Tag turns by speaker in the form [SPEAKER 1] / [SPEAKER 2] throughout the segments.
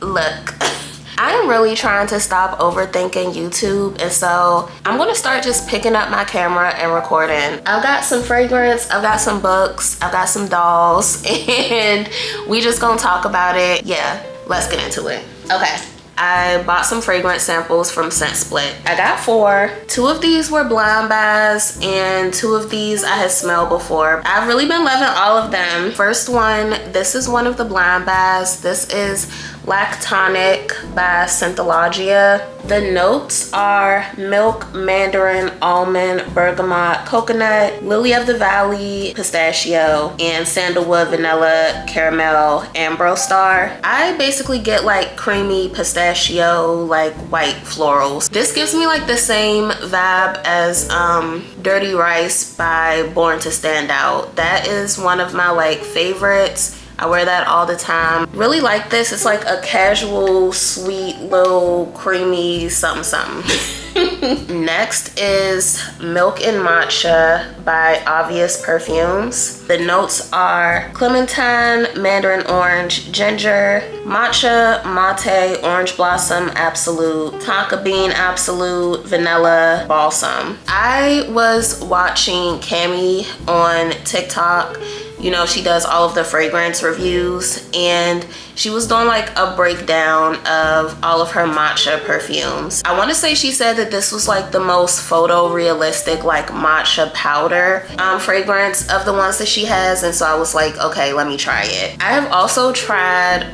[SPEAKER 1] Look, I am really trying to stop overthinking YouTube, and so I'm gonna start just picking up my camera and recording. I've got some fragrance, I've got some books, I've got some dolls, and we just gonna talk about it. Yeah, let's get into it. Okay. I bought some fragrance samples from Scent Split. I got 4. 2 of these were blind buys and 2 of these I had smelled before. I've really been loving all of them. First one, this is one of the blind buys. This is Lactonic by Scentologia. The notes are milk, mandarin, almond, bergamot, coconut, lily of the valley, pistachio, and sandalwood, vanilla, caramel, ambrose star. I basically get like creamy pistachio, like white florals. This gives me like the same vibe as Dirty Rice by Born to Stand Out. That is one of my like favorites. I wear that all the time. Really like this. It's like a casual, sweet, little creamy something. Next is Milk and Matcha by Obvious Perfumes. The notes are clementine, mandarin orange, ginger, matcha, mate, orange blossom, absolute, tonka bean, absolute, vanilla, balsam. I was watching Cami on TikTok. You know, she does all of the fragrance reviews, and she was doing like a breakdown of all of her matcha perfumes. I want to say she said that this was like the most photorealistic like matcha powder fragrance of the ones that she has, and so I was like, okay, let me try it. I have also tried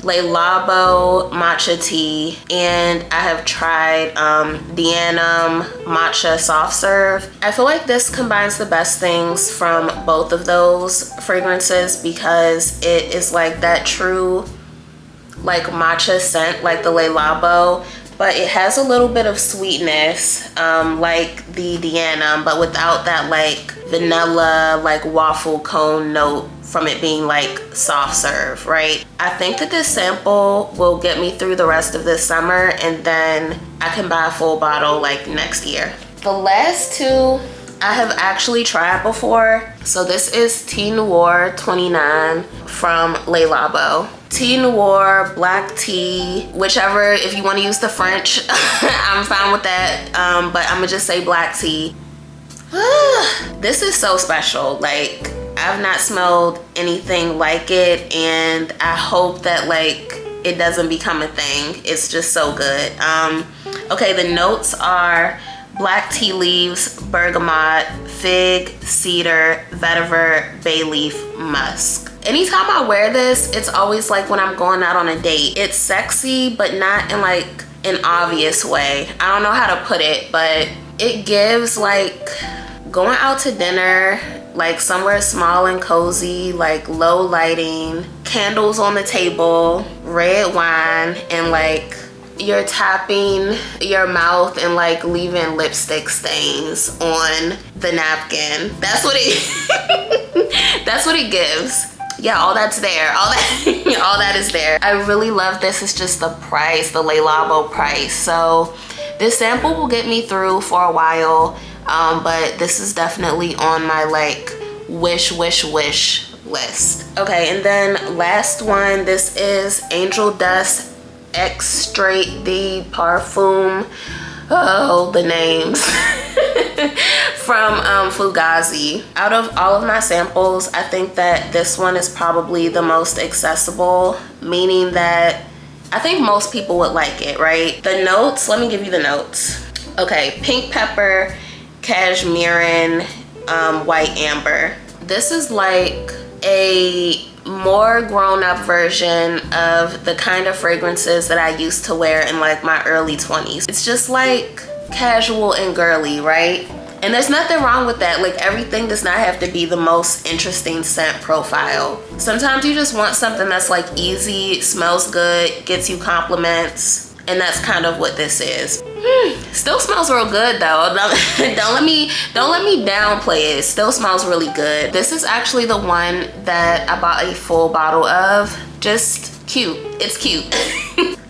[SPEAKER 1] Labo matcha tea, and I have tried I'm matcha soft serve. I feel like this combines the best things from both of those fragrances because it is like that true like matcha scent like the Labo, but it has a little bit of sweetness like the but without that like vanilla like waffle cone note from it being like soft serve, right? I think that this sample will get me through the rest of this summer, and then I can buy a full bottle like next year. The last 2 I have actually tried before. So this is Thé Noir 29 from Labo. Thé Noir, black tea, whichever, if you want to use the French, I'm fine with that. But I'm gonna just say black tea. This is so special. Like, I've not smelled anything like it, and I hope that like it doesn't become a thing. It's just so good. Okay, the notes are black tea leaves, bergamot, fig, cedar, vetiver, bay leaf, musk. Anytime I wear this, it's always like when I'm going out on a date. It's sexy, but not in like an obvious way. I don't know how to put it, but it gives like going out to dinner, like somewhere small and cozy, like low lighting, candles on the table, red wine, and like you're tapping your mouth and like leaving lipstick stains on the napkin. That's what it that's what it gives. Yeah, all that's there. All that is there. I really love this. It's just the price, the Labo price. So this sample will get me through for a while, but this is definitely on my like wish list. Okay, and then last one, this is Angel Dust Extrait the Parfum. Oh, the names. From Fugazzi. Out of all of my samples, I think that this one is probably the most accessible, meaning that I think most people would like it, right? The notes, let me give you the notes. Okay, pink pepper, cashmere, white amber. This is like a more grown-up version of the kind of fragrances that I used to wear in like my early 20s. It's just like casual and girly, right? And there's nothing wrong with that. Like, everything does not have to be the most interesting scent profile. Sometimes you just want something that's like easy, smells good, gets you compliments, and that's kind of what this is. Still smells real good though. Don't let me downplay it. It still smells really good. This is actually the one that I bought a full bottle of. Just cute. It's cute.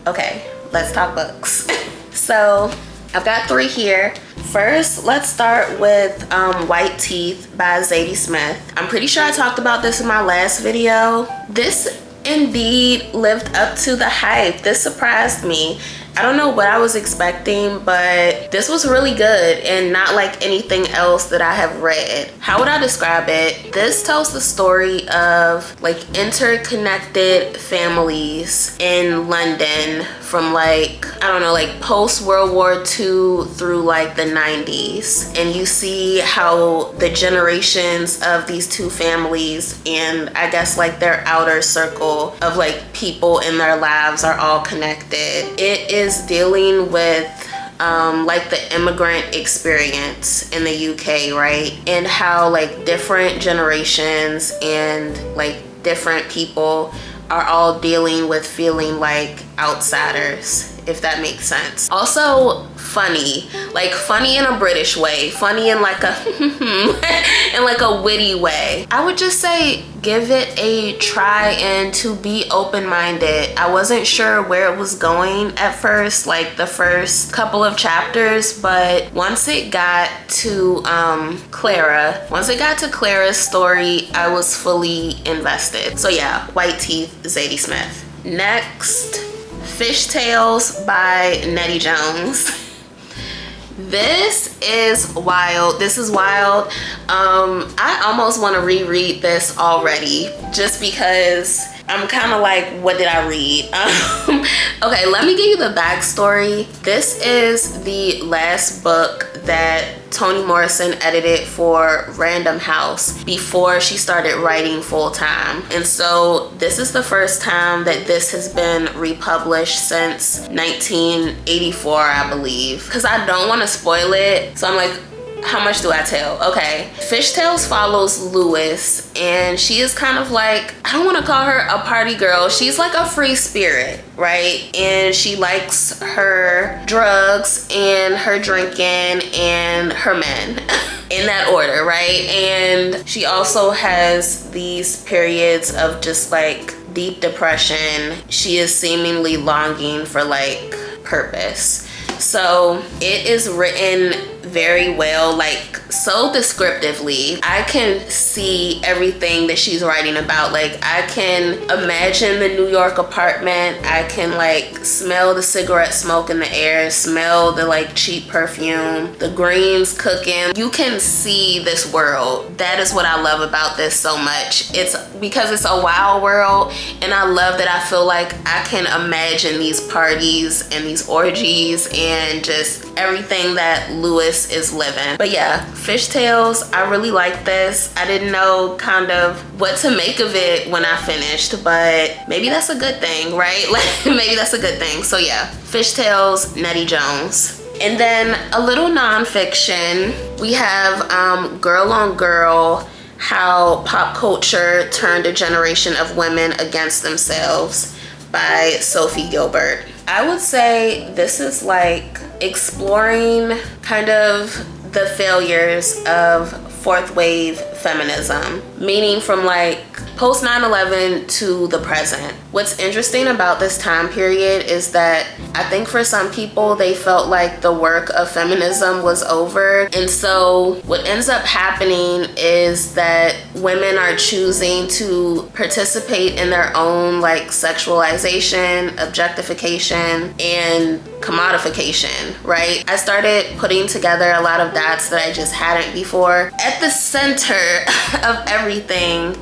[SPEAKER 1] Okay, let's talk books. So I've got 3 here. First, let's start with White Teeth by Zadie Smith. I'm pretty sure I talked about this in my last video. This indeed lived up to the hype. This surprised me. I don't know what I was expecting, but this was really good and not like anything else that I have read. How would I describe it? This tells the story of like interconnected families in London from like, I don't know, like post World War II through like the 90s. And you see how the generations of these two families and I guess like their outer circle of like people in their lives are all connected. It is dealing with like the immigrant experience in the UK, right? And how like different generations and like different people are all dealing with feeling like outsiders, if that makes sense. Also funny, like funny in a British way, funny in like a in like a witty way. I would just say give it a try and to be open-minded. I wasn't sure where it was going at first, like the first couple of chapters, but once it got to Clara's story, I was fully invested. So yeah, White Teeth, Zadie Smith. Next, Fishtails by Nettie Jones. This is wild. This is wild. I almost want to reread this already just because I'm kind of like, what did I read? Okay, let me give you the backstory. This is the last book that Toni Morrison edited for Random House before she started writing full-time. And so this is the first time that this has been republished since 1984, I believe. Because I don't want to spoil it. So I'm like, how much do I tell? Okay. Fishtails follows Lewis, and she is kind of like, I don't want to call her a party girl. She's like a free spirit, right? And she likes her drugs and her drinking and her men in that order, right? And she also has these periods of just like deep depression. She is seemingly longing for like purpose. So it is written very well, like so descriptively. I can see everything that she's writing about. Like I can imagine the New York apartment. I can like smell the cigarette smoke in the air, smell the like cheap perfume, the greens cooking. You can see this world. That is what I love about this so much. It's because it's a wild world, and I love that I feel like I can imagine these parties and these orgies and just everything that Lewis is living. But yeah, Fishtails, I really like this. I didn't know kind of what to make of it when I finished, but maybe that's a good thing, right? Like maybe that's a good thing. So yeah, Fishtails, Nettie Jones. And then a little nonfiction. We have Girl on Girl, How Pop Culture Turned a Generation of Women Against Themselves by Sophie Gilbert. I would say this is like exploring kind of the failures of fourth wave feminism, meaning from like post 9/11 to the present. What's interesting about this time period is that I think for some people they felt like the work of feminism was over, and so what ends up happening is that women are choosing to participate in their own like sexualization, objectification, and commodification, right? I started putting together a lot of dots that I just hadn't before. At the center of everything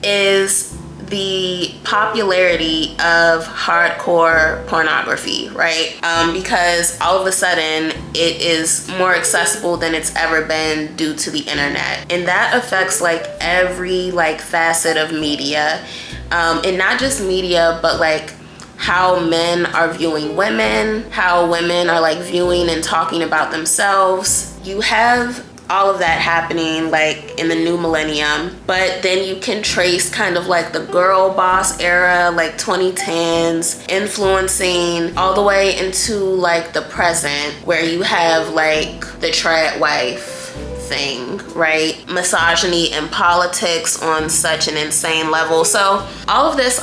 [SPEAKER 1] is the popularity of hardcore pornography, right? Because all of a sudden it is more accessible than it's ever been due to the internet, and that affects like every like facet of media, and not just media, but like how men are viewing women, how women are like viewing and talking about themselves. You have all of that happening like in the new millennium, but then you can trace kind of like the girl boss era, like 2010s, influencing all the way into like the present, where you have like the trad wife, thing, right? Misogyny and politics on such an insane level. So all of this,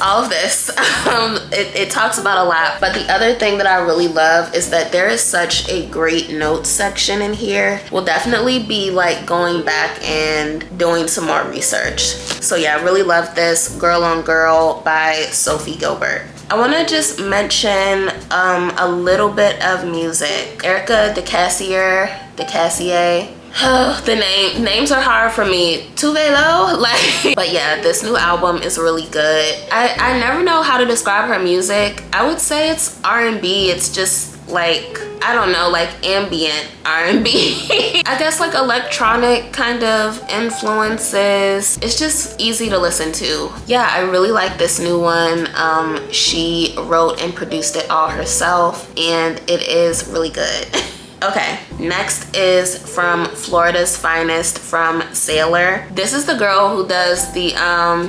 [SPEAKER 1] it talks about a lot. But the other thing that I really love is that there is such a great notes section in here. We'll definitely be like going back and doing some more research. So yeah, I really love this Girl on Girl by Sophie Gilbert. I want to just mention a little bit of music. Erica DeCassier. The names are hard for me. Tuvelo, like, but yeah, this new album is really good. I never know how to describe her music. I would say it's R&B. It's just like, I don't know, like ambient R&B. I guess like electronic kind of influences. It's just easy to listen to. Yeah, I really like this new one. She wrote and produced it all herself, and it is really good. Okay, next is from Florida's Finest from Sailor. This is the girl who does the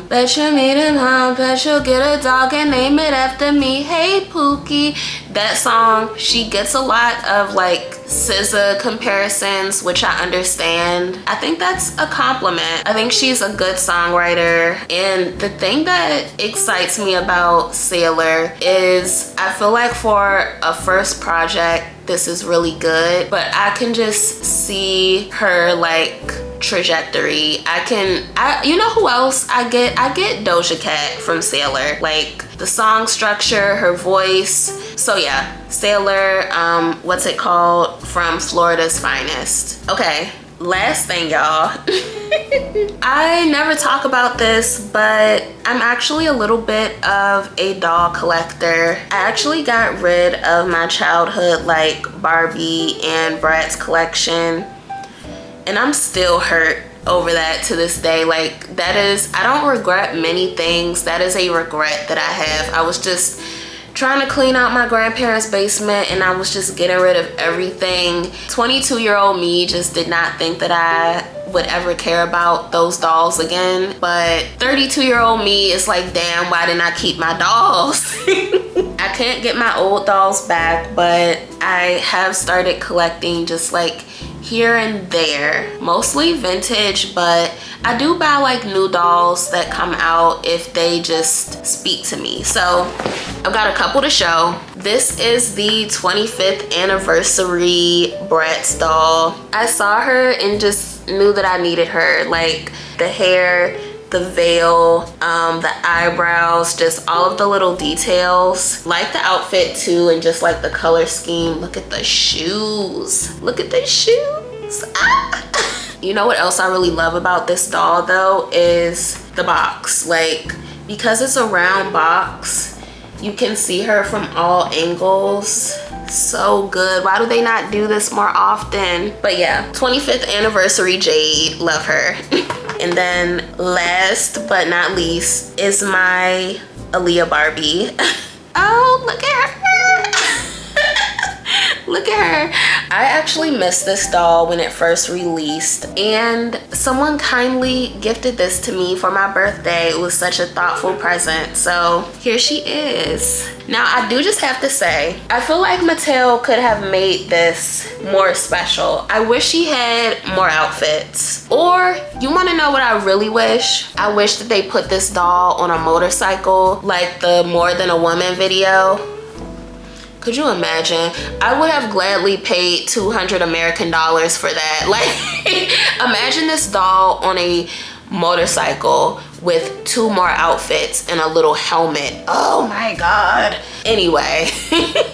[SPEAKER 1] bet you meet him, bet you'll get a dog and name it after me, hey Pookie. That song, she gets a lot of like SZA comparisons, which I understand. I think that's a compliment. I think she's a good songwriter. And the thing that excites me about Sailor is I feel like for a first project, this is really good, but I can just see her like trajectory. You know who else I get Doja Cat from Sailor, like the song structure, her voice. So yeah, Sailor, what's it called, from Florida's Finest. Okay, last thing, y'all. I never talk about this, but I'm actually a little bit of a doll collector. I actually got rid of my childhood like Barbie and Bratz collection, and I'm still hurt over that to this day. Like, that is, I don't regret many things. That is a regret that I have. I was just trying to clean out my grandparents' basement and I was just getting rid of everything. 22-year-old me just did not think that I would ever care about those dolls again. But 32-year-old me is like, damn, why didn't I keep my dolls? I can't get my old dolls back, but I have started collecting just like here and there, mostly vintage, but I do buy like new dolls that come out if they just speak to me. So I've got a couple to show. This is the 25th anniversary Bratz doll. I saw her and just knew that I needed her. Like the hair, the veil, the eyebrows, just all of the little details. Like the outfit too, and just like the color scheme. Look at the shoes. Look at the shoes. Ah! You know what else I really love about this doll though is the box. Like, because it's a round box, you can see her from all angles. So good. Why do they not do this more often? But yeah, 25th anniversary Jade, love her. And then last but not least is my Aaliyah Barbie. Oh, look at her. Look at her. I actually missed this doll when it first released, and someone kindly gifted this to me for my birthday. It was such a thoughtful present. So here she is. Now I do just have to say, I feel like Mattel could have made this more special. I wish she had more outfits. Or you want to know what I really wish? I wish that they put this doll on a motorcycle like the More Than a Woman video. Could you imagine? I would have gladly paid $200 American for that. Like, imagine this doll on a motorcycle with 2 more outfits and a little helmet. Oh my God. Anyway,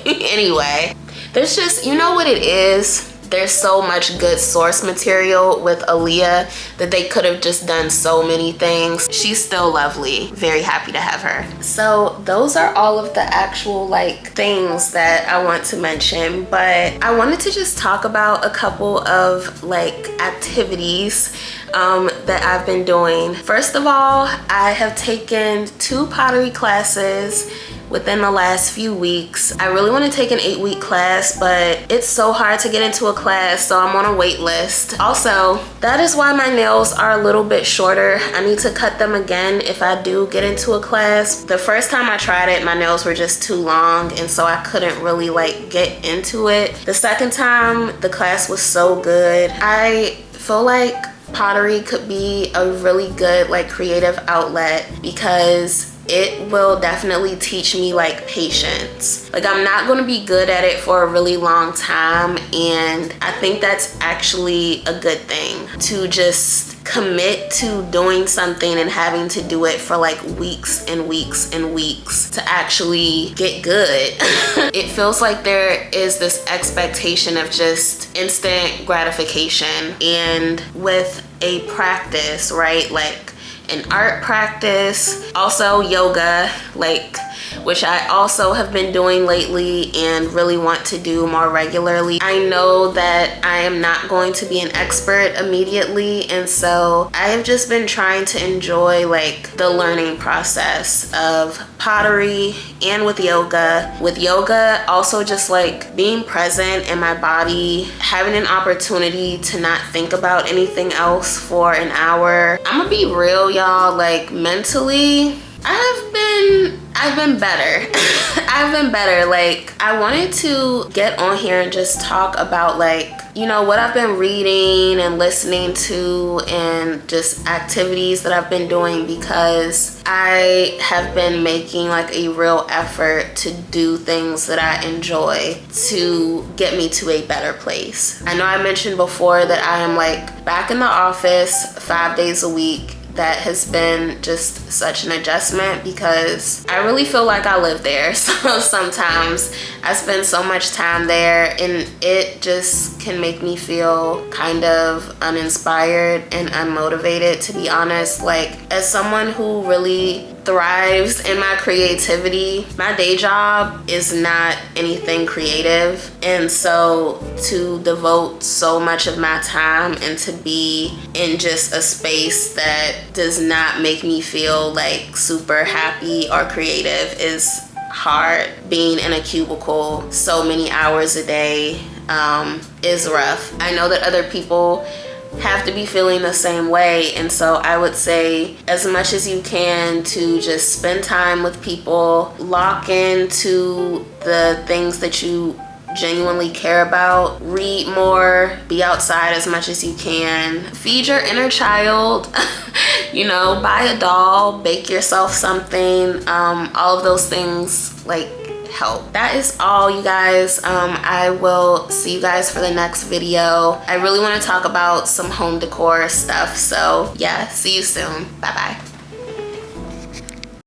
[SPEAKER 1] anyway, there's just, you know what it is? There's so much good source material with Aaliyah that they could have just done so many things. She's still lovely. Very happy to have her. So those are all of the actual like things that I want to mention, but I wanted to just talk about a couple of like activities that I've been doing. First of all, I have taken 2 pottery classes within the last few weeks. I really want to take an 8-week class, but it's so hard to get into a class, so I'm on a wait list. Also, that is why my nails are a little bit shorter. I need to cut them again if I do get into a class. The first time I tried it, my nails were just too long, and so I couldn't really like get into it. The second time, the class was so good. I feel like pottery could be a really good like creative outlet because it will definitely teach me like patience. Like I'm not going to be good at it for a really long time, and I think that's actually a good thing, to just commit to doing something and having to do it for like weeks and weeks and weeks to actually get good. It feels like there is this expectation of just instant gratification, and with a practice, right, like an art practice, also yoga, like, which I also have been doing lately and really want to do more regularly. I know that I am not going to be an expert immediately, and so I have just been trying to enjoy like the learning process of pottery and with yoga. With yoga, also just like being present in my body, having an opportunity to not think about anything else for an hour. I'm gonna be real, y'all, like mentally, I've been better. I've been better. Like I wanted to get on here and just talk about like, you know, what I've been reading and listening to and just activities that I've been doing, because I have been making like a real effort to do things that I enjoy to get me to a better place. I know I mentioned before that I am like back in the office 5 days a week. That has been just such an adjustment because I really feel like I live there. So sometimes I spend so much time there, and it just can make me feel kind of uninspired and unmotivated, to be honest. Like as someone who really thrives in my creativity, my day job is not anything creative, and so to devote so much of my time and to be in just a space that does not make me feel like super happy or creative is hard. Being in a cubicle so many hours a day is rough. I know that other people have to be feeling the same way, and so I would say as much as you can to just spend time with people, lock into the things that you genuinely care about, read more, be outside as much as you can, feed your inner child, you know, buy a doll, bake yourself something, all of those things like help. That is all, you guys. I will see you guys for the next video. I really want to talk about some home decor stuff, so yeah, see you soon. Bye bye.